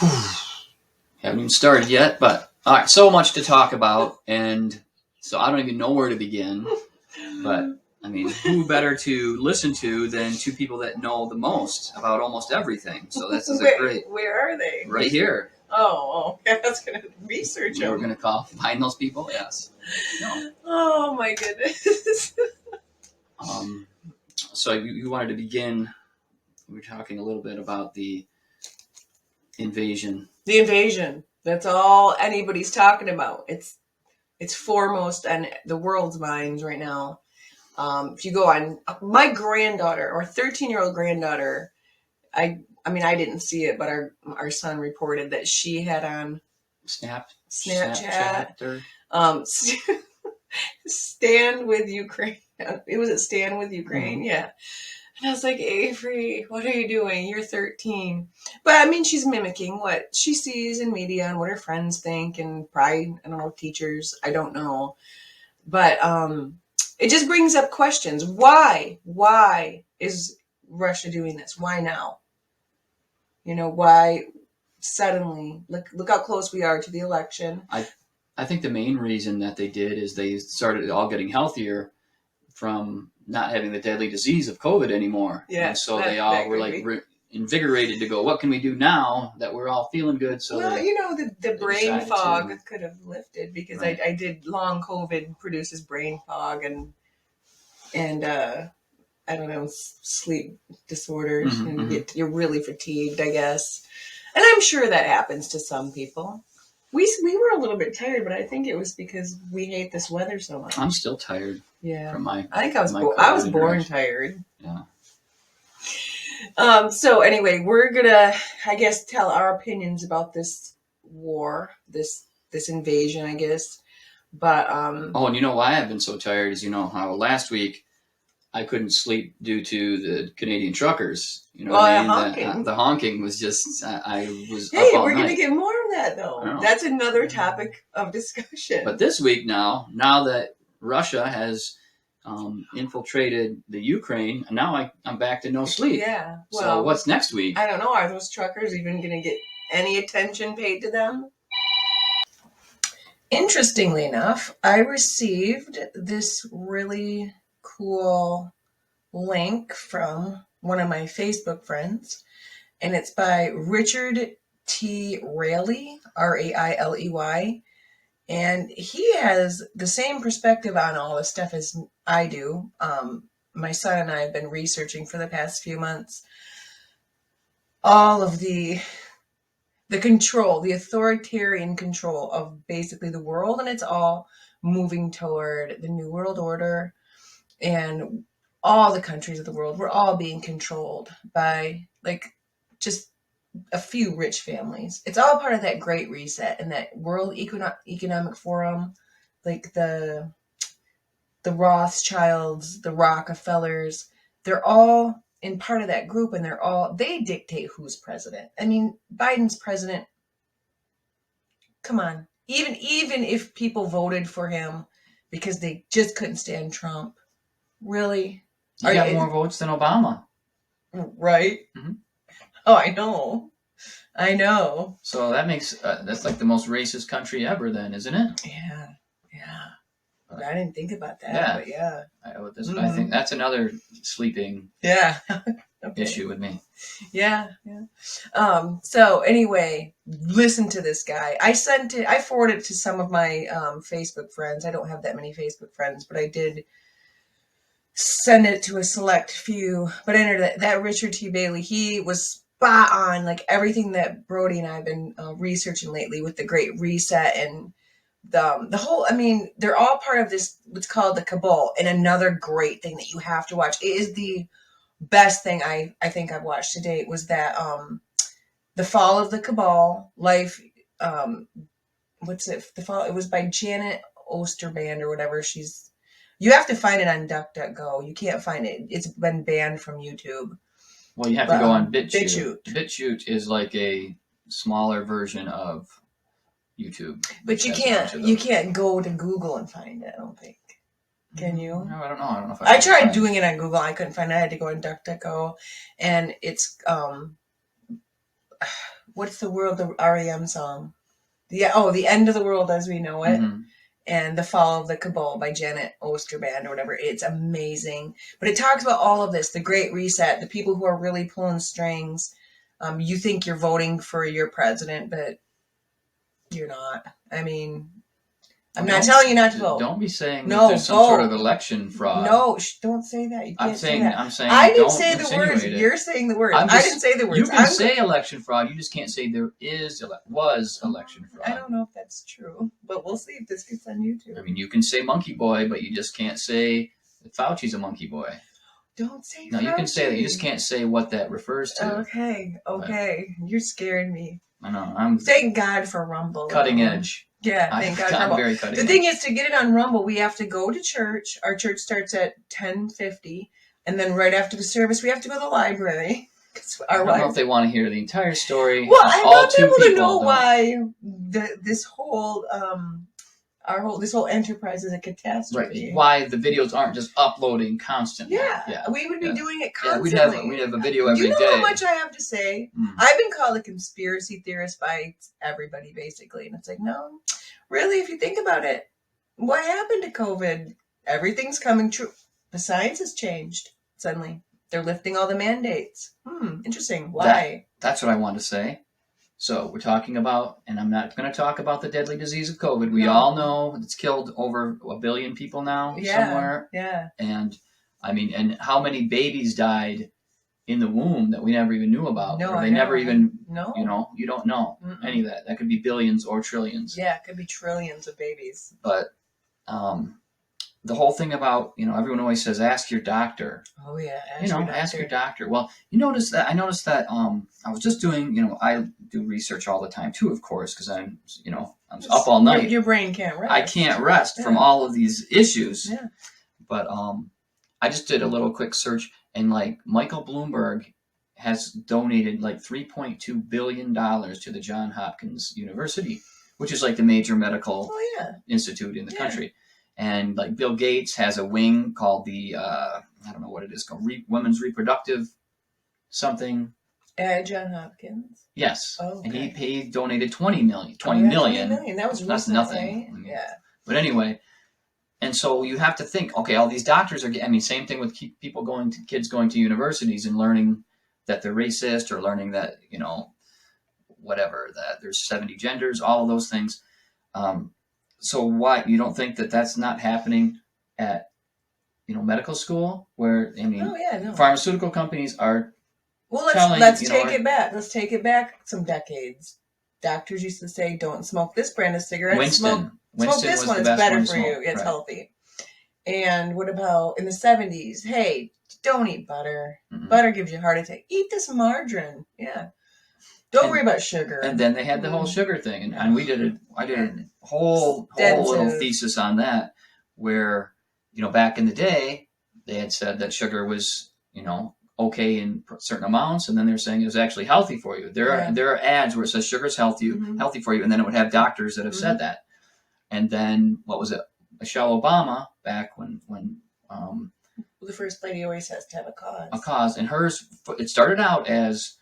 Haven't even started yet, but all right, so much to talk about, and so I don't even know where to begin. But I mean, who better to listen to than two people that know the most about almost everything? So this is a great. Where are they? Right here. Oh, I was going to research them. We're going to find those people. Yes. No. Oh my goodness. So you wanted to begin. We were talking a little bit about the invasion. The invasion. That's all anybody's talking about. It's foremost on the world's minds right now. If you go on, my granddaughter, or 13-year-old granddaughter, I mean, I didn't see it, but our son reported that she had on Snapchat. Stand with Ukraine. It was Stand with Ukraine. Mm-hmm. Yeah. And I was like, Avery, what are you doing? You're 13. But I mean, she's mimicking what she sees in media and what her friends think, and probably, I don't know, teachers. I don't know. But it just brings up questions. Why? Why is Russia doing this? Why now? You know, why suddenly? Look how close we are to the election. I think the main reason that they did is they started all getting healthier from not having the deadly disease of COVID anymore. Yeah. And so they all were like invigorated to go, what can we do now that we're all feeling good? So well, you know, the brain fog could have lifted because right. I did long COVID produces brain fog and I don't know, sleep disorders. Mm-hmm, and you're really fatigued, I guess. And I'm sure that happens to some people. We were a little bit tired, but I think it was because we hate this weather so much. I'm still tired. Yeah. From I think I was born tired. Yeah. So anyway, we're gonna, I guess, tell our opinions about this war, this invasion, I guess. But oh, and you know why I've been so tired is, you know, how last week I couldn't sleep due to the Canadian truckers. You know, the honking was just I was. Hey, up all we're night. Gonna get more of that though. That's another topic of discussion. But this week now that Russia has infiltrated the Ukraine, now I'm back to no sleep. Yeah. Well, so what's next week? I don't know. Are those truckers even going to get any attention paid to them? Interestingly enough, I received this really cool link from one of my Facebook friends, and it's by Richard T. Raley, Railey, and he has the same perspective on all this stuff as I do. My son and I have been researching for the past few months all of the control, the authoritarian control of basically the world, and it's all moving toward the New World Order, and all the countries of the world, we're all being controlled by like just a few rich families. It's all part of that Great Reset and that World Economic Forum, like the Rothschilds, the Rockefellers, they're all in part of that group, and they dictate who's president. I mean, Biden's president. Come on. Even if people voted for him because they just couldn't stand Trump, really? He got more votes than Obama. Right? Mm-hmm. Oh, I know. So that makes that's like the most racist country ever, then, isn't it? Yeah. I didn't think about that. Yeah. But yeah. I think that's another sleeping issue with me. Yeah. So anyway, listen to this guy. I forwarded it to some of my Facebook friends. I don't have that many Facebook friends, but I did send it to a select few. But that Richard T. Bailey, he was spot on, like everything that Brody and I have been researching lately with the Great Reset and the whole, I mean, they're all part of this, what's called the cabal. And another great thing that you have to watch, it is the best thing I think I've watched to date, was that The Fall of the Cabal, Life, what's it, The Fall, it was by Janet Osterband or whatever. You have to find it on DuckDuckGo. You can't find it. It's been banned from YouTube. Well, you have to go on BitChute. BitChute is like a smaller version of YouTube. But you can't go to Google and find it, I don't think. Can you? No, I don't know. I don't know if I tried doing it on Google. I couldn't find it. I had to go on DuckDuckGo, and it's what's the world, the REM song? The End of the World as We Know It. Mm-hmm. And The Fall of the Cabal by Janet Osterband or whatever. It's amazing. But it talks about all of this, the Great Reset, the people who are really pulling strings. You think you're voting for your president, but you're not. I mean, I'm not telling you not to vote. Don't be saying No, that there's some sort vote. of election fraud. No, don't say that. You can't say that. I'm saying I didn't don't say the insinuate words. it. You're saying the words. I didn't say the words. You can say election fraud. You just can't say there was election fraud. I don't know if that's true, but we'll see if this gets on YouTube. I mean, you can say monkey boy, but you just can't say that Fauci's a monkey boy. Don't say No, Fauci. you can say that. You just can't say what that refers to. Okay. You're scaring me. I know. Thank God for Rumble. Cutting edge. Yeah, thank God for Rumble. Very cutting edge. The thing is, to get it on Rumble, we have to go to church. Our church starts at 10:50, and then right after the service, we have to go to the library. I don't know if they want to hear the entire story. Well, I want people to know why this whole this whole enterprise is a catastrophe. Right. Why the videos aren't just uploading constantly. Yeah. We would be doing it constantly. Yeah, we'd have a video every day. You know how much I have to say? I've been called a conspiracy theorist by everybody, basically. And it's like, no, really, if you think about it, what happened to COVID? Everything's coming true. The science has changed suddenly. They're lifting all the mandates. Interesting. Why? That's what I wanted to say. So we're talking about, and I'm not going to talk about the deadly disease of COVID. We all know it's killed over 1 billion people now somewhere. Yeah. And I mean, and how many babies died in the womb that we never even knew about? No, or they never even, no. You don't know any of that. That could be billions or trillions. Yeah, it could be trillions of babies. But the whole thing about, everyone always says, ask your doctor. Oh, yeah. Ask your doctor. Well, I noticed that I was just doing, I do research all the time too, of course, because I'm up all night. Your brain can't rest. I can't rest from all of these issues. Yeah. But I just did a little quick search, and like Michael Bloomberg has donated like $3.2 billion to the Johns Hopkins University, which is like the major medical institute in the country. And like Bill Gates has a wing called the I don't know what it is called, Women's Reproductive something. At Johns Hopkins. Yes. Oh, okay. And he donated 20 million. That was that's nothing. Right? Yeah. But anyway, and so you have to think, okay, all these doctors are. I mean, same thing with kids going to universities and learning that they're racist, or learning that whatever, that there's 70 genders, all of those things. So why you don't think that that's not happening at medical school, where pharmaceutical companies are? Well, let's take it back. Let's take it back some decades. Doctors used to say, "Don't smoke this brand of cigarette. Smoke this one. It's better for you. It's healthy." And what about in the 70s? Hey, don't eat butter. Mm-hmm. Butter gives you a heart attack. Eat this margarine. Yeah. Don't worry about sugar. And then they had the whole sugar thing, and I did a whole little thesis on that, where back in the day they had said that sugar was okay in certain amounts, and then they're saying it was actually healthy for you. There are ads where it says sugar's healthy for you, and then it would have doctors that have said that. And then what was it? Michelle Obama, back when the first lady always has to have a cause. A cause, and hers, it started out as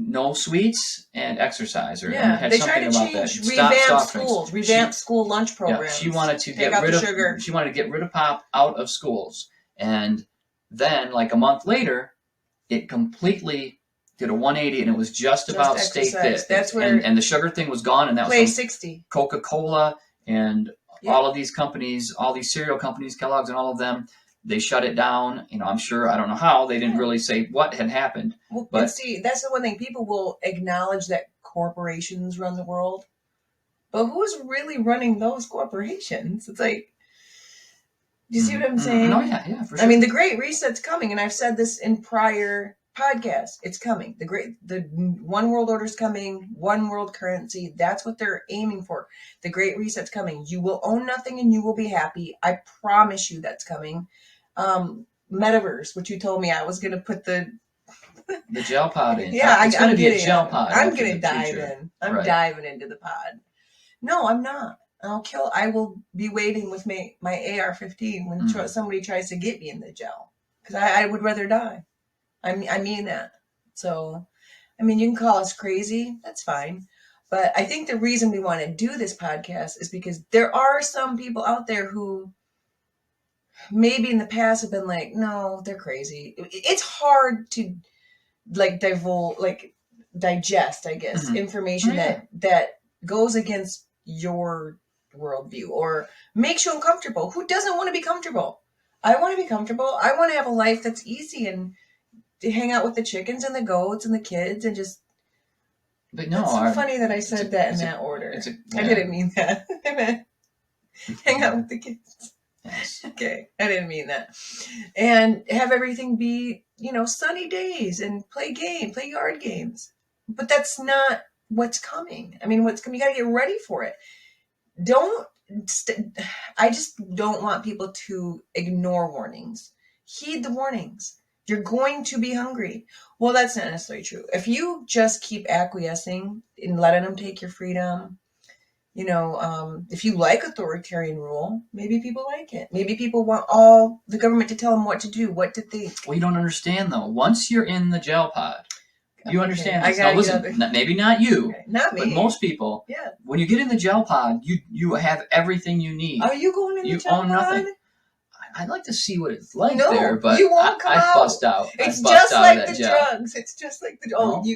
no sweets and exercise, or had they tried to change, revamp schools, revamp school lunch programs. Yeah, she wanted to get rid of sugar. She wanted to get rid of pop out of schools, and then like a month later, it completely did a 180, and it was just about stay fit. That's where and the sugar thing was gone, and that was 60. Coca-Cola and all of these companies, all these cereal companies, Kellogg's and all of them. They shut it down. I'm sure, I don't know how, they didn't really say what had happened. Well, but see, that's the one thing. People will acknowledge that corporations run the world. But who's really running those corporations? It's like, do you see what I'm saying? Oh, yeah, for sure. I mean, the Great Reset's coming, and I've said this in prior podcasts. It's coming. The One World Order's coming, one world currency. That's what they're aiming for. The Great Reset's coming. You will own nothing and you will be happy. I promise you that's coming. Metaverse, which you told me I was going to put the gel pod in. Yeah, it's going to be a gel pod. I'm going to dive in. I'm diving into the pod. No, I'm not. I will be waiting with my AR-15 when somebody tries to get me in the gel, because I would rather die. I mean that. So I mean, you can call us crazy. That's fine. But I think the reason we want to do this podcast is because there are some people out there who maybe in the past have been like, no, they're crazy. It's hard to digest, I guess, information that goes against your worldview or makes you uncomfortable. Who doesn't want to be comfortable? I want to be comfortable. I want to have a life that's easy and to hang out with the chickens and the goats and the kids and just. But no, it's so funny that I said that in that order. I didn't mean that. I meant hang out with the kids. Yes. Okay, I didn't mean that. And have everything be, sunny days and play yard games. But that's not what's coming. I mean, what's coming, you got to get ready for it. I just don't want people to ignore warnings. Heed the warnings. You're going to be hungry. Well, that's not necessarily true. If you just keep acquiescing and letting them take your freedom, if you like authoritarian rule, maybe people like it. Maybe people want all the government to tell them what to do, what to think. Well, you don't understand, though. Once you're in the jail pod, you understand this. Now, listen, maybe not you, not me, but most people, when you get in the jail pod, you have everything you need. Are you going in the jail pod? You own nothing. I'd like to see what it's like no, there, but you won't come I bust out. It's just like the drugs. It's just like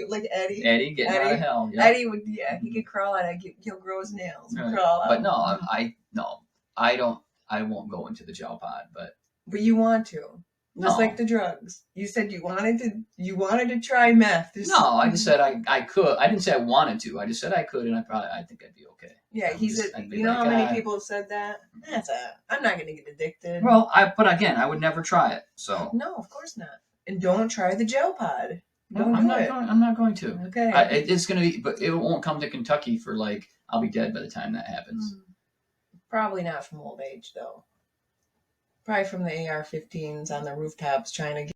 like Eddie. Eddie getting out of hell. Yeah. Eddie would, he could crawl out. He'll grow his nails and crawl out. But no, I don't. I won't go into the jail pod. But you want to, just like the drugs. You said you wanted to try meth. No, I just said I could. I didn't say I wanted to. I just said I could, and I think I'd be okay. Yeah, he said. You know how many people have said that? I'm not going to get addicted. Well, but again, I would never try it. So no, of course not. And don't try the jail pod. I'm not going to. Okay. It's going to be, but it won't come to Kentucky for I'll be dead by the time that happens. Probably not from old age though. Probably from the AR-15s on the rooftops trying to get